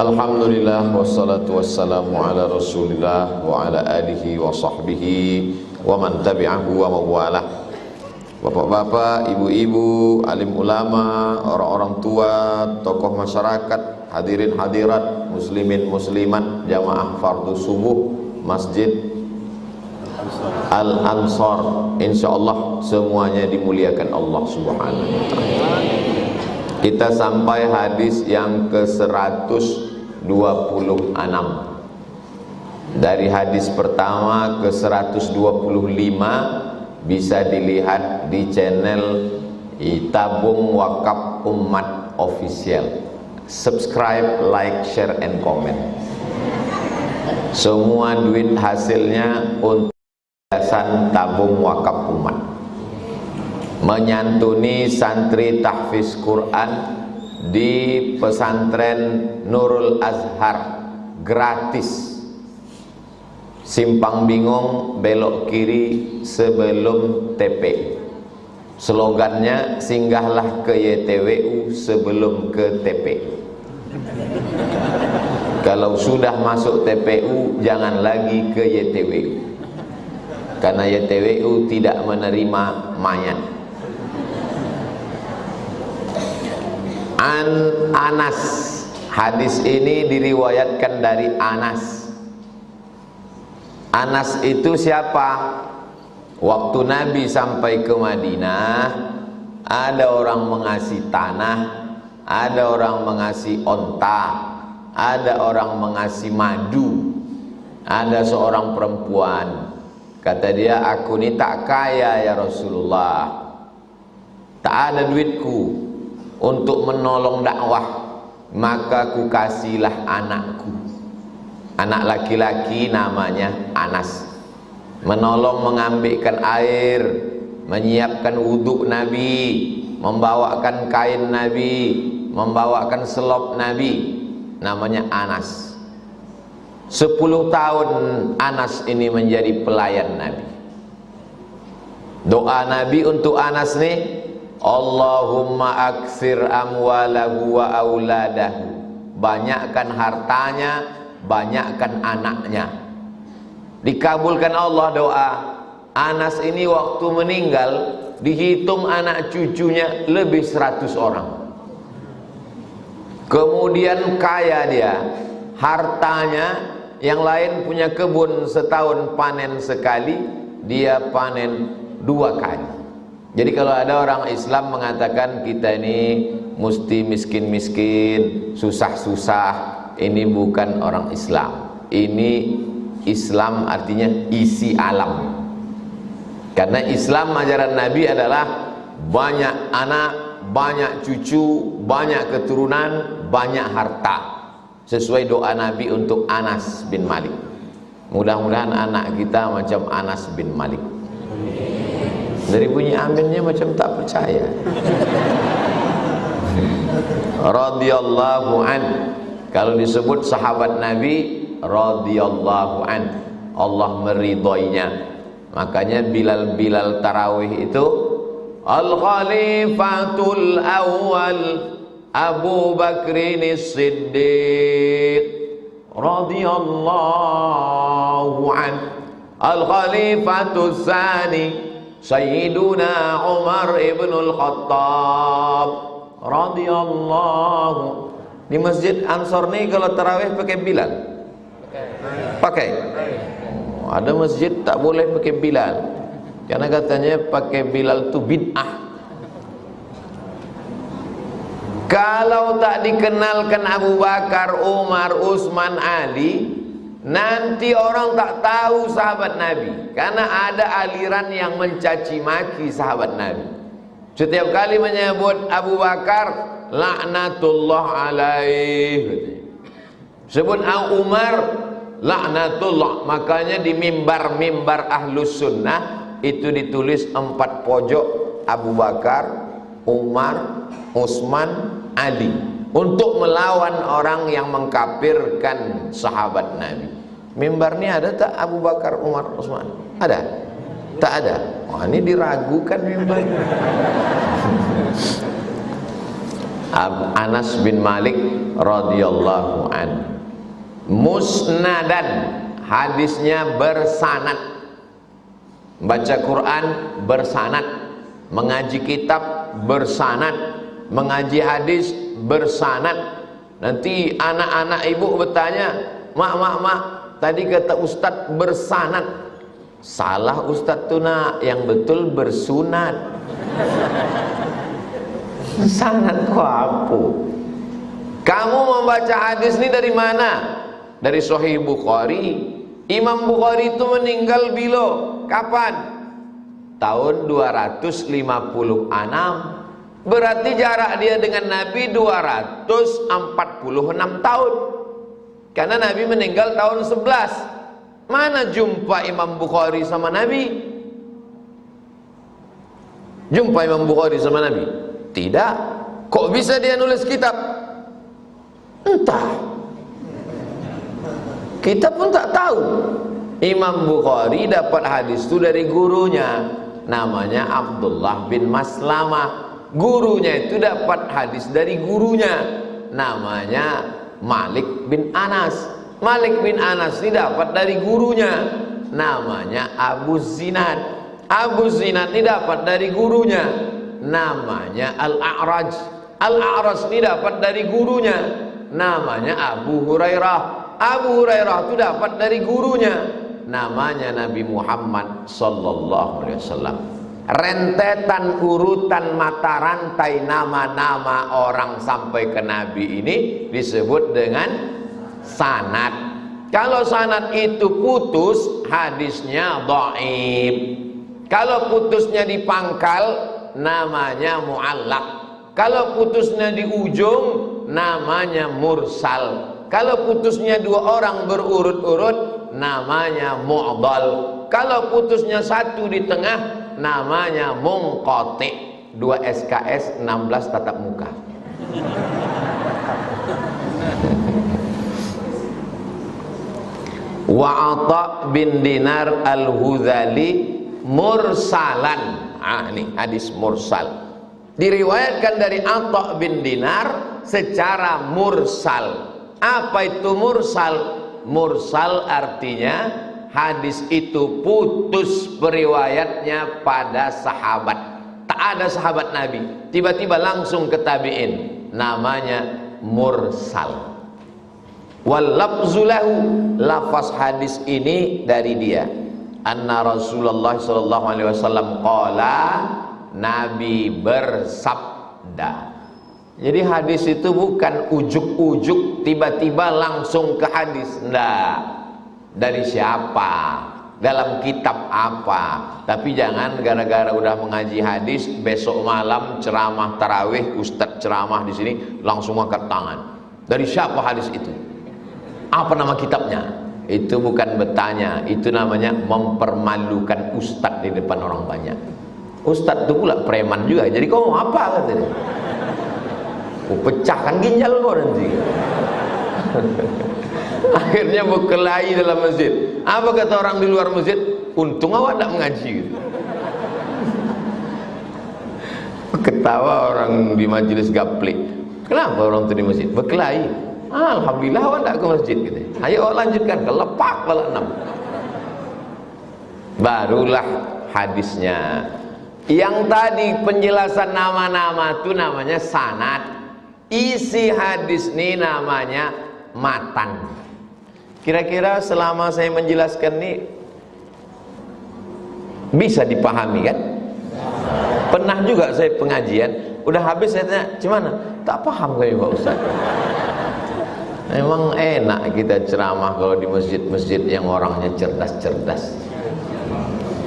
Alhamdulillah wassalatu wassalamu ala Rasulillah wa ala alihi wa sahbihi wa man tabi'ahu wa mawalah. Bapak-bapak, ibu-ibu, alim ulama, orang-orang tua, tokoh masyarakat, hadirin hadirat, muslimin muslimat, jamaah fardu subuh Masjid Al-Ansar, insyaallah semuanya dimuliakan Allah Subhanahu wa taala. Kita sampai hadis yang ke-126. Dari hadis pertama ke 125 bisa dilihat di channel Tabung Wakaf Umat Official. Subscribe, like, share, and comment. Semua duit hasilnya untuk yayasan Tabung Wakaf Umat, menyantuni santri tahfiz Quran di pesantren Nurul Azhar gratis. Simpang Bingung belok kiri sebelum TP. Slogannya singgahlah ke YTWU sebelum ke TP. Kalau sudah masuk TPU jangan lagi ke YTWU, karena YTWU tidak menerima mayat. Anas, hadis ini diriwayatkan dari Anas. Anas itu siapa? Waktu Nabi sampai ke Madinah, ada orang mengasih tanah, ada orang mengasih onta, ada orang mengasih madu. Ada seorang perempuan, kata dia, aku ini tak kaya ya Rasulullah, tak ada duitku untuk menolong dakwah, maka ku kasihlah anakku, anak laki-laki namanya Anas, menolong mengambilkan air, menyiapkan wudhu Nabi, membawakan kain Nabi, membawakan selop Nabi, namanya Anas. 10 tahun Anas ini menjadi pelayan Nabi. Doa Nabi untuk Anas nih, Allahumma aksir amwalahu wa auladahu, banyakkan hartanya, banyakkan anaknya. Dikabulkan Allah doa. Anas ini waktu meninggal dihitung anak cucunya lebih 100 orang. Kemudian kaya dia, hartanya, yang lain punya kebun setahun panen sekali, dia panen 2 kali. Jadi kalau ada orang Islam mengatakan kita ini mesti miskin-miskin, susah-susah, ini bukan orang Islam. Ini Islam artinya isi alam. Karena Islam ajaran Nabi adalah banyak anak, banyak cucu, banyak keturunan, banyak harta. Sesuai doa Nabi untuk Anas bin Malik. Mudah-mudahan anak kita macam Anas bin Malik. Dari bunyi aminnya macam tak percaya. Radhiyallahu an. Kalau disebut sahabat Nabi, radhiyallahu an, Allah meridhoinya. Makanya Bilal tarawih itu Al-Khalifatul Awwal Abu Bakrin As-Siddiq radhiyallahu an. Al-Khalifatul Tsani Sayyiduna Umar ibn al-Khattab radhiyallahu. Di Masjid Ansar nih kalau tarawih pakai Bilal? Pakai. Ada masjid tak boleh pakai Bilal, karena katanya pakai Bilal itu bid'ah. Kalau tak dikenalkan Abu Bakar, Umar, Utsman, Ali, nanti orang tak tahu sahabat Nabi, karena ada aliran yang mencaci maki sahabat Nabi. Setiap kali menyebut Abu Bakar, laknatullah alaih. Sebut Umar, laknatullah. Makanya di mimbar Ahlus Sunnah itu ditulis 4 pojok Abu Bakar, Umar, Utsman, Ali, untuk melawan orang yang mengkafirkan sahabat Nabi. Mimbar ini ada tak Abu Bakar, Umar, Utsman? Ada? Tak ada. Oh, ini diragukan mimbar. Anas bin Malik radhiyallahu an. Musnadan, hadisnya bersanad. Baca Quran bersanad, mengaji kitab bersanad, mengaji hadis bersanad. Nanti anak-anak ibu bertanya, mak, tadi kata ustadz bersanad. Salah ustadz tuh nak, yang betul bersunat. Sanad kok apa? Kamu membaca hadis ini dari mana? Dari Sahih Bukhari. Imam Bukhari itu meninggal bila? Kapan? Tahun 256. Berarti jarak dia dengan Nabi 246 tahun. Karena Nabi meninggal tahun 11. Mana jumpa Imam Bukhari sama Nabi? Jumpa Imam Bukhari sama Nabi? Tidak. Kok bisa dia nulis kitab? Entah. Kita pun tak tahu. Imam Bukhari dapat hadis itu dari gurunya, namanya Abdullah bin Maslamah. Gurunya itu dapat hadis dari gurunya, namanya Malik bin Anas. Malik bin Anas ini dapat dari gurunya, namanya Abu Zinad. Abu Zinad ini dapat dari gurunya, namanya Al-A'raj. Al-A'raj ini dapat dari gurunya, namanya Abu Hurairah. Abu Hurairah itu dapat dari gurunya, namanya Nabi Muhammad sallallahu alaihi wasallam. Rentetan urutan mata rantai nama-nama orang sampai ke Nabi ini disebut dengan sanad. Kalau sanad itu putus, hadisnya dhaif. Kalau putusnya di pangkal, namanya mu'allaq. Kalau putusnya di ujung, namanya mursal. Kalau putusnya dua orang berurut-urut, namanya mu'dal. Kalau putusnya satu di tengah, namanya munqati. 2 SKS 16 tatap muka. Wa'ata bin Dinar al-Hudhali mursalan. Ini hadis mursal. Diriwayatkan dari Atha bin Dinar secara mursal. Apa itu mursal? Mursal artinya hadis itu putus periwayatnya pada sahabat. Tak ada sahabat Nabi, tiba-tiba langsung ke tabi'in. Namanya mursal. Wal lafzulahu, lafaz hadis ini dari dia. Anna Rasulullah sallallahu alaihi wasallam qala, Nabi bersabda. Jadi hadis itu bukan ujuk-ujuk tiba-tiba langsung ke hadis. Enggak. Dari siapa? Dalam kitab apa? Tapi jangan gara-gara udah mengaji hadis, besok malam ceramah tarawih, ustadz ceramah di sini langsung angkat tangan. Dari siapa hadis itu? Apa nama kitabnya? Itu bukan bertanya, itu namanya mempermalukan ustadz di depan orang banyak. Ustadz itu pula preman juga. Jadi kau mau apa katanya? Pecahkan ginjal kau nanti. Akhirnya berkelahi dalam masjid. Apa kata orang di luar masjid? Untung awak tak mengaji gitu. Ketawa orang di majelis gaplik. Kenapa orang itu di masjid? Berkelahi. Alhamdulillah awak tak ke masjid gitu. Ayo awak lanjutkan, kelepak pala 6. Barulah hadisnya. Yang tadi penjelasan nama-nama itu namanya sanad. Isi hadis ini namanya matan. Kira-kira selama saya menjelaskan ini bisa dipahami kan? Pernah juga saya pengajian, udah habis saya tanya, gimana? Tak paham kayaknya Pak Ustaz. Memang enak kita ceramah kalau di masjid-masjid yang orangnya cerdas-cerdas.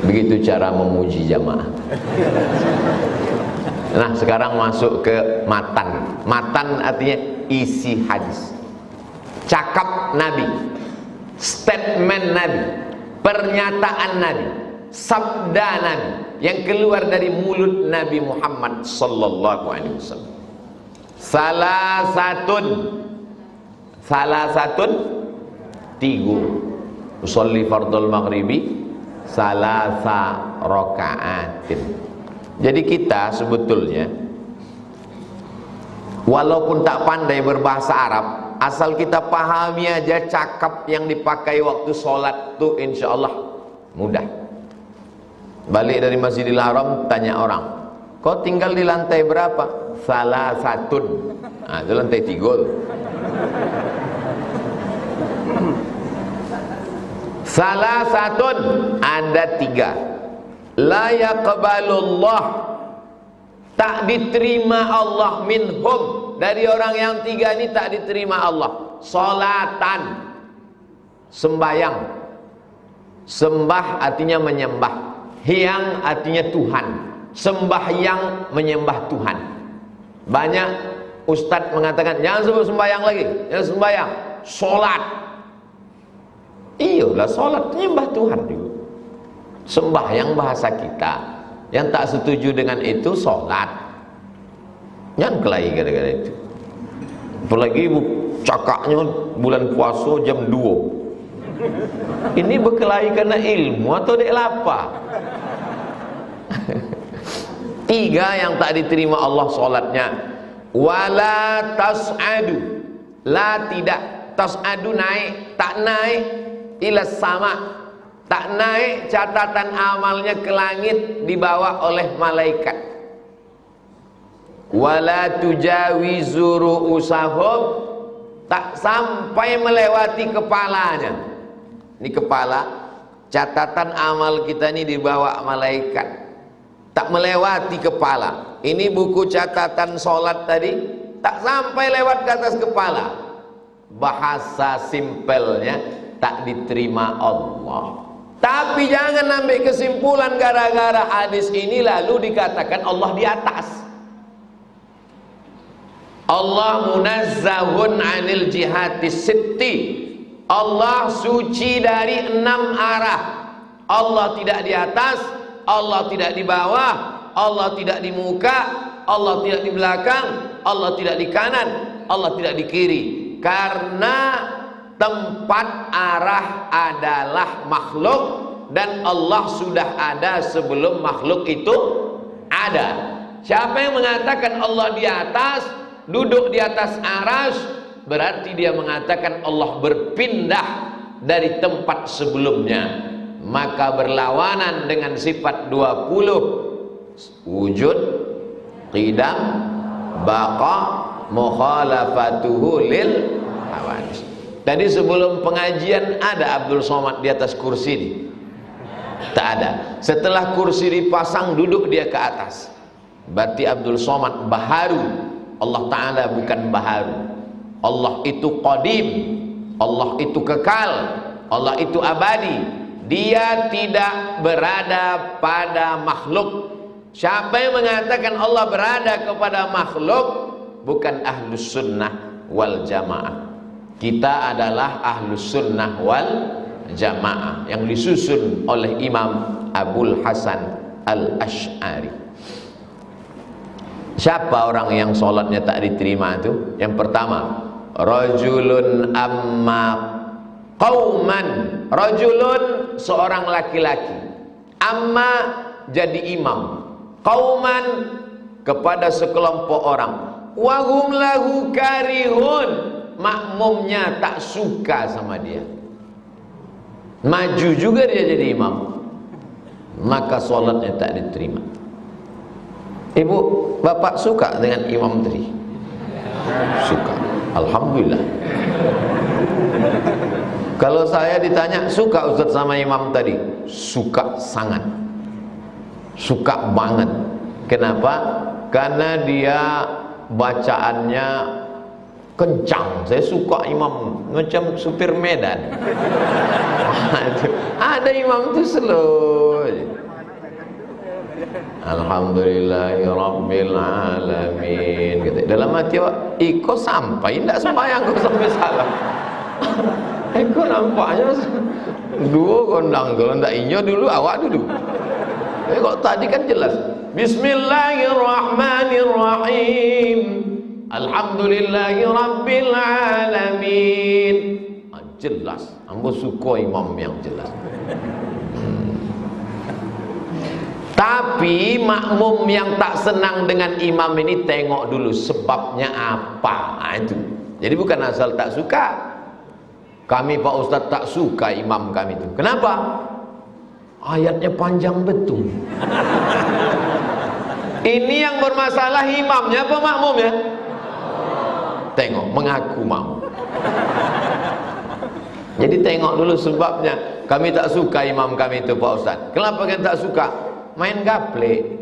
Begitu cara memuji jamaah. Nah sekarang masuk ke matan. Matan artinya isi hadis, cakap Nabi, statement Nabi, pernyataan Nabi, sabda Nabi yang keluar dari mulut Nabi Muhammad sallallahu alaihi wasallam. Salah satun 3. Usolli fardul maghribi salasa rakaatin. Jadi kita sebetulnya Walaupun tak pandai berbahasa Arab, asal kita pahami aja cakap yang dipakai waktu sholat tuh insya Allah mudah. Balik dari Masjidil Haram, tanya orang, kau tinggal di lantai berapa? Salah satun. Nah, itu lantai 3 tuh. Salah satun, ada 3. La yaqbalullah, tak diterima Allah minhum, dari orang yang 3 ini tak diterima Allah. Salatan, sembayang. Sembah artinya menyembah, hyang artinya Tuhan. Sembahyang menyembah Tuhan. Banyak ustadz mengatakan jangan sebut sembahyang lagi, jangan sembahyang, sholat. Iyalah, sholat menyembah Tuhan juga. Sembahyang bahasa kita. Yang tak setuju dengan itu sholat. Jangan kelahi gara-gara itu. Apalagi cakaknya bulan puasa jam 2. Ini berkelahi karena ilmu atau dek lapar? 3 yang tak diterima Allah sholatnya. Wala tas'adu, la tidak, tas'adu naik, tak naik ila sama, tak naik catatan amalnya ke langit dibawa oleh malaikat. Wala tujawizu ru'usahum, tak sampai melewati kepalanya. Ini kepala, catatan amal kita ini dibawa malaikat, tak melewati kepala. Ini buku catatan sholat tadi tak sampai lewat ke atas kepala. Bahasa simpelnya tak diterima Allah. Tapi jangan ambil kesimpulan gara-gara hadis ini lalu dikatakan Allah di atas. Allah munazzahun anil jihatis sitti, Allah suci dari 6 arah. Allah tidak di atas, Allah tidak di bawah, Allah tidak di muka, Allah tidak di belakang, Allah tidak di kanan, Allah tidak di kiri. Karena tempat arah adalah makhluk, dan Allah sudah ada sebelum makhluk itu ada. Siapa yang mengatakan Allah di atas, duduk di atas arasy, berarti dia mengatakan Allah berpindah dari tempat sebelumnya. Maka berlawanan dengan sifat 20, wujud, qidam, baqa, mukhalafatuhu lil hawadits. Tadi sebelum pengajian ada Abdul Somad di atas kursi ini? Tak ada. Setelah kursi dipasang, duduk dia ke atas. Berarti Abdul Somad baharu. Allah Ta'ala bukan baharu. Allah itu qadim, Allah itu kekal, Allah itu abadi. Dia tidak berada pada makhluk. Siapa yang mengatakan Allah berada kepada makhluk, bukan ahlus sunnah wal jamaah. Kita adalah ahlus sunnah wal jamaah yang disusun oleh Imam Abul Hasan Al-Asy'ari. Siapa orang yang sholatnya tak diterima itu? Yang pertama, rajulun amma qauman. Rajulun, seorang laki-laki, amma jadi imam, qauman kepada sekelompok orang, wahum lahu karihun, makmumnya tak suka sama dia, maju juga dia jadi imam, maka sholatnya tak diterima. Ibu, bapak suka dengan imam tadi? Suka, alhamdulillah. Kalau saya ditanya, suka Ustaz sama imam tadi? Suka sangat, suka banget. Kenapa? Karena dia bacaannya kencang. Saya suka imam macam supir Medan. Ada imam itu slow. Alhamdulillahirabbil alamin gitu. Dalam hati iko sampai ndak sembahyang kok sampai salam. Iko nampaknya dua gondang, kalau ndak inyo dulu awak dulu. Kok tadi kan jelas. Bismillahirrahmanirrahim. Alhamdulillahirabbil alamin. Jelas, ambo suka imam yang jelas. Tapi makmum yang tak senang dengan imam ini tengok dulu sebabnya apa. Nah, itu. Jadi bukan asal tak suka. Kami Pak Ustadz tak suka imam kami itu. Kenapa? Ayatnya panjang betul. Ini yang bermasalah imamnya apa makmumnya? Tengok, mengaku mau. Jadi tengok dulu sebabnya. Kami tak suka imam kami itu Pak Ustadz. Kenapa kalian tak suka? Main gaple,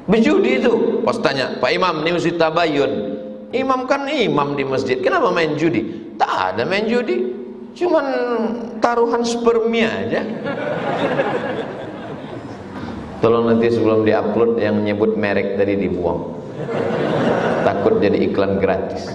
berjudi itu. Pas tanya, Pak Imam ini mesti tabayun. Imam kan imam di masjid, kenapa main judi? Tak ada main judi, cuman taruhan spermia aja. Tolong nanti sebelum diupload yang nyebut merek tadi dibuang, takut jadi iklan gratis.